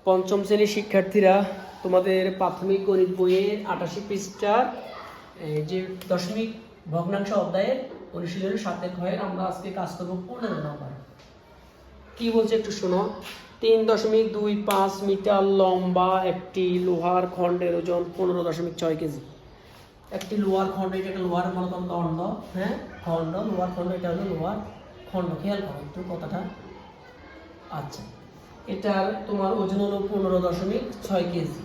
পঞ্চম শ্রেণীর শিক্ষার্থীরা তোমাদের প্রাথমিক গণিত বইয়ের ৮৮ পৃষ্ঠার যে দশমিক ভগ্নাংশ অধ্যায়ের অনুশীলনের ৭ ক্ষয়ের আমরা আজকে কাজ করব ১৫ নম্বর। কি বলছে একটু শোনো। ৩.25 মিটার লম্বা একটি লোহার খণ্ডের ওজন ১৫.৬ কেজি। একটি লোহার খণ্ড, এটা একটা লোহার মনে দণ্ড, হ্যাঁ খণ্ড, লোহার খণ্ড, এটা হলো লোহার খণ্ড। খেয়াল করো একটু কথাটা। আচ্ছা, এটার তোমার ওজন হলো 15.৬ কেজি।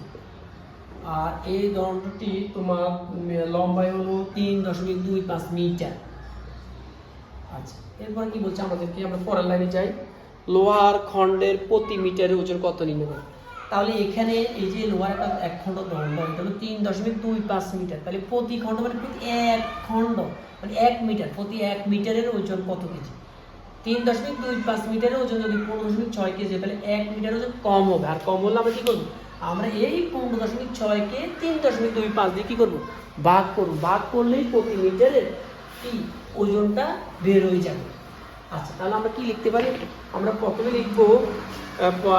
আর এই দণ্ডটি তোমার লম্বায় হলো 3.25 মিটার। আচ্ছা, এরপর কি বলছে আমাদেরকে, আমরা পরের লাইনে যাই। লোহার খণ্ডের প্রতি মিটারের ওজন কত নির্ণয় করো। তাহলে এখানে এই যে লোহার এক খণ্ড দণ্ড, এটা হলো 3.25 মিটার। তাহলে প্রতি খণ্ড মানে প্রতি এক খণ্ড মানে 1 মিটার, প্রতি 1 মিটারের ওজন কত কেজি। 3.25 মিটারের ওজন যদি 15.6 কেজি, তাহলে 1 মিটার ওজন কম হবে। আর কম হলে আমরা কি করবো, আমরা এই 15.6 কে 3.25 দিয়ে কি করবো, ভাগ করবো। ভাগ করলেই প্রতি মিটারের কি ওজনটা বের হয়ে যাবে। আচ্ছা, তাহলে আমরা কি লিখতে পারি, আমরা প্রথমে লিখবো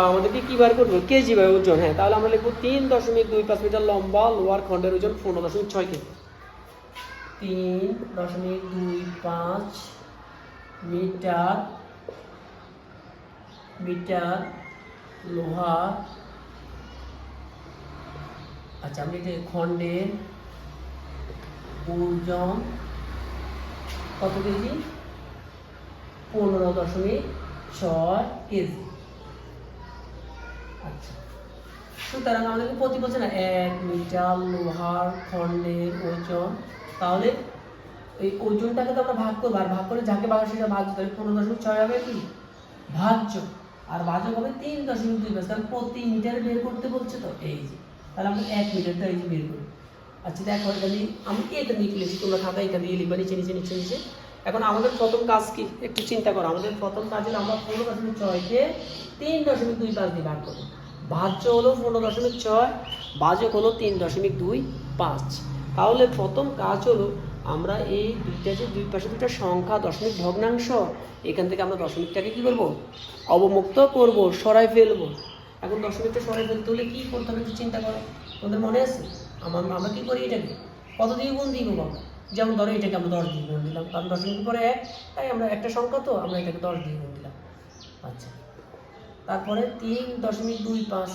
আমাদেরকে কি বার করবো, কেজি বাই ওজন। হ্যাঁ, তাহলে আমরা লিখবো 3.25 মিটার লম্বা লোহার খণ্ডের ওজন 15.6 কেজি। 3.25 মিটার লোহার, আচ্ছা আমরা এটা খণ্ডের ওজন কত কেজি, 15.6 কেজি। আচ্ছা, সুতরাং আমাদেরকে প্রতি বলছে না 1 মিটার লোহার খণ্ডের ওজন, তাহলে এই ওজনটাকে তো আমরা ভাগ করবো, আর ভাগ করে যাকে ভাগ সেটা ভাজ্য, তাহলে 15.6 হবে কি ভাজ্য, আর ভাজক হবে 3.25। তাহলে প্রতি মিটার বের করতে বলছে তো, এই যে তাহলে আমরা 1 মিটারটা এই যে বের করি। আচ্ছা দেখো, এখানে আমি এটা নিয়ে লিখেছি, তোমরা খাতা এখান দিয়ে লিখবা নিচে নিচে নিচে নিচে। এখন আমাদের প্রথম কাজ কি একটু চিন্তা করো। আমাদের প্রথম কাজ হলো আমরা 15.6 কে 3.25 দিয়ে ভাগ করবো। ভাজ্য হলো 15.6, ভাজক হলো 3.25। তাহলে প্রথম কাজ হলো আমরা এই দুইটা যে দুই পাশে দুইটা সংখ্যা দশমিক ভগ্নাংশ, এখান থেকে আমরা দশমিকটাকে কি করবো, অবমুক্ত করব, সরাই ফেলবো। এখন দশমিকটা সরাই ফেলতে হলে কি করতে হবে একটু চিন্তা করো। তোমাদের মনে আছে আমরা কি করি, এটাকে কত দিয়ে গুণ দিব আমরা। যেমন ধরো এটাকে আমরা 10 দিয়ে গুণ দিলাম, কারণ দশমিকের পরে 1, তাই আমরা একটা সংখ্যা তো আমরা এটাকে 10 দিয়ে গুণ দিলাম। আচ্ছা, তারপরে 3.25,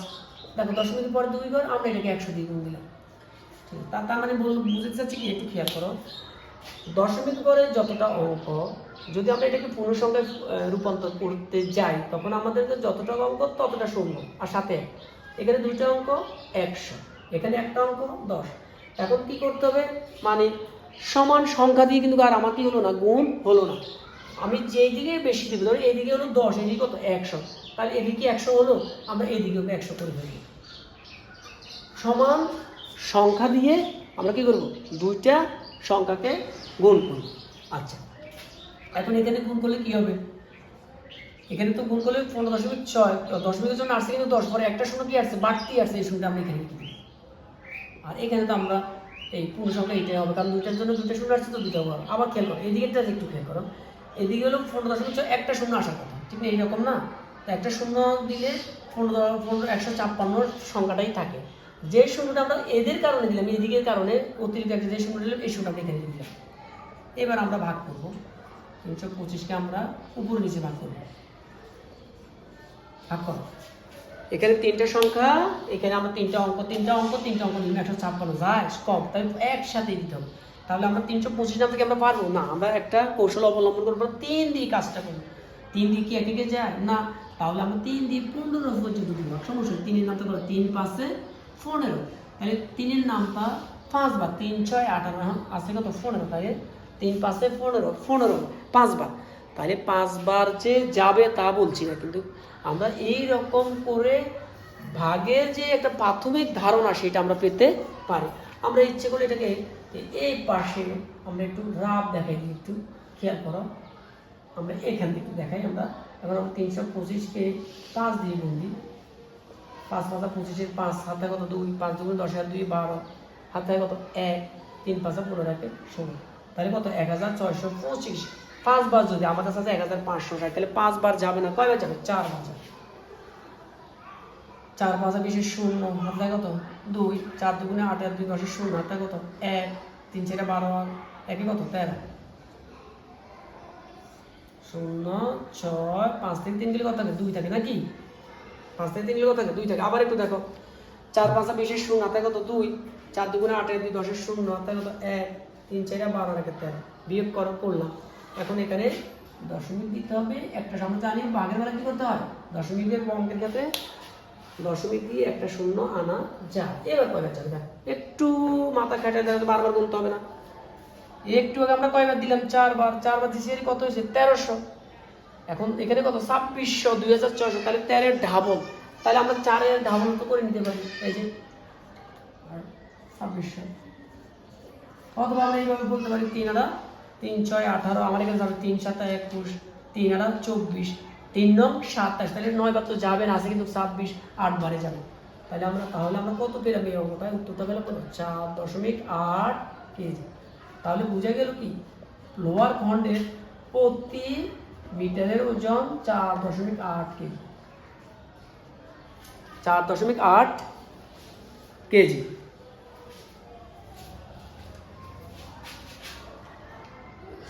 দেখো দশমিকের পরে 2 বার, আমরা এটাকে 100 দিয়ে গুণ দিলাম। ঠিক আছে, তার মানে বুঝতে চাচ্ছি কি, একটু খেয়াল করো। দশমিক পরে যতটা অঙ্ক, যদি আমরা এটাকে পূর্ণ সংখ্যায় রূপান্তর করতে যাই, তখন আমাদের যতটা অঙ্ক ততটা শূন্য, আর সাথে এখানে দুইটা অঙ্ক 100, এখানে একটা অঙ্ক 10। এখন কি করতে হবে, মানে সমান সংখ্যা দিয়ে কিন্তু আর আমার কি হলো না, গুণ হলো না। আমি যেই দিকে বেশি দেবো, ধরো এইদিকে হলো 10, এদিকে কত 100, তাহলে এদিকে 100 হলো, আমরা এইদিকে 100 করে ফেলি। সমান সংখ্যা দিয়ে আমরা কি করব, দুইটা সংখ্যাকে গুণ করব। আচ্ছা, এখন এখানে গুণ করলে কি হবে, এখানে তো গুণ করলে 15.6, দশমিকের জন্য আসছে কিন্তু 10, পরে একটা শূন্য কি আসছে, বাড়তি আসছে, এই শূন্যটা আমরা এখানে লিখে দিই। আর এখানে তো আমরা এই পূর্ণ সংখ্যা এটাই হবে, কারণ দুইটার জন্য দুইটা শূন্য আসছে তো দুইটা হবে। আবার খেয়াল করো এদিকেটা একটু খেয়াল করো, এদিকে হলো 15.6, একটা শূন্য আসার কথা, ঠিক না, এইরকম না। তো একটা শূন্য দিলে 156 সংখ্যাটাই থাকে। যে শূন্যটা আমরা এদের কারণে দিলাম, এদিকের কারণে অতিরিক্ত একটা যে শূন্য দিলাম, এই শূন্যটা আমরা এখানে দিলাম। এবার আমরা ভাগ করব, 325কে আমরা উপর নিচে ভাগ করব। ভাগ করো, এখানে তিনটা সংখ্যা, এখানে আমরা তিনটা অঙ্ক দিলাম, 156 যায় কম, তাই একসাথে দিতে হবে। তাহলে আমরা 325 নাম থেকে আমরা পারবো না, আমরা একটা কৌশল অবলম্বন করবো, 3 দিয়ে কাজটা করবো। 3 দিয়ে কি একে যায় না, তাহলে আমরা 3 দিয়ে 15 পর্যন্ত দিব। সমস্যা 3-এর নামটা করো 3 5 15, তাহলে 3-এর নামটা 5 বার, 3 6 18 আছে কত 15, তাই 3 5 15 5 বার, তাহলে 5 বার যে যাবে তা বলছি না, কিন্তু আমরা এই রকম করে ভাগের যে একটা প্রাথমিক ধারণা সেটা আমরা পেতে পারি। আমরা ইচ্ছে করে এটাকে এই পাশে আমরা একটু রাফ দেখাই দিই, একটু খেয়াল করো। আমরা এখান থেকে দেখাই, আমরা এখন 325কে 5 দিয়ে গুণ দিই। 5 5 25, 5 হাতে কত 2, 5 2 10 আর 2 12, হাতে কত 1, 3 5 15 16, তাহলে কত 1625। 5 বার যদি আমার কাছে 1500 হয়, তাহলে 5 বার যাবে না, কয়বার যাবে, 4 বার যাবে। 4 5 20 শূন্য, হাতে কত 2, 4 2 8 আর 2 10 শূন্য, হাতে কত 1, 3 4 12, একে কত 13, 0 6 5 থেকে 3 গেলে কত থাকে 2 থাকে নাকি, 5 থেকে 3 গেলে কত থাকে 2 থাকে। আবার একটু দেখো 4 5 20 শূন্য, হাতে কত 2, 4 2 8 আর 2 10 শূন্য, হাতে কত 1, 3 4 12 আর 13, বিয়োগ করলাম। এখন এখানে দশমিক দিতে হবে, একটা আমরা জানি ভাগের বেলা কি করতে হয়, দশমিক দিয়ে অঙ্কের ক্ষেত্রে দশমিক দিয়ে একটা শূন্য আনা যায়। এবার কয়বার যাবে দেখ, একটু মাথা খাটায় দেওয়া, বারবার গুনতে হবে না। একটু আগে আমরা কয়বার দিলাম 4 বার, 4 বার দিছি কত হয়েছে 1300। এখন এখানে কত 2600, 2600, তাহলে 13 এর ডাবল, তাহলে আমরা 4 এর ডাবল তো করে নিতে পারি, এই যে 2600। অথবা আমরা এইভাবে বলতে পারি 3 আনা 3 6 18, আমার এখানে যাবে 3 7 21, 3 আনা 24, 3 9 27, তাহলে 9 বার তো যাবে না, আছে কিন্তু 26, 8 বারে যাবে। তাহলে আমরা কত পেলাম এই অঙ্কটা, উত্তরটা পেলাম কত 4.8 কেজি। তাহলে বোঝা গেল কি লোহার খণ্ডের প্রতি মিটারের ওজন 4.8 কেজি, 4.8 কেজি।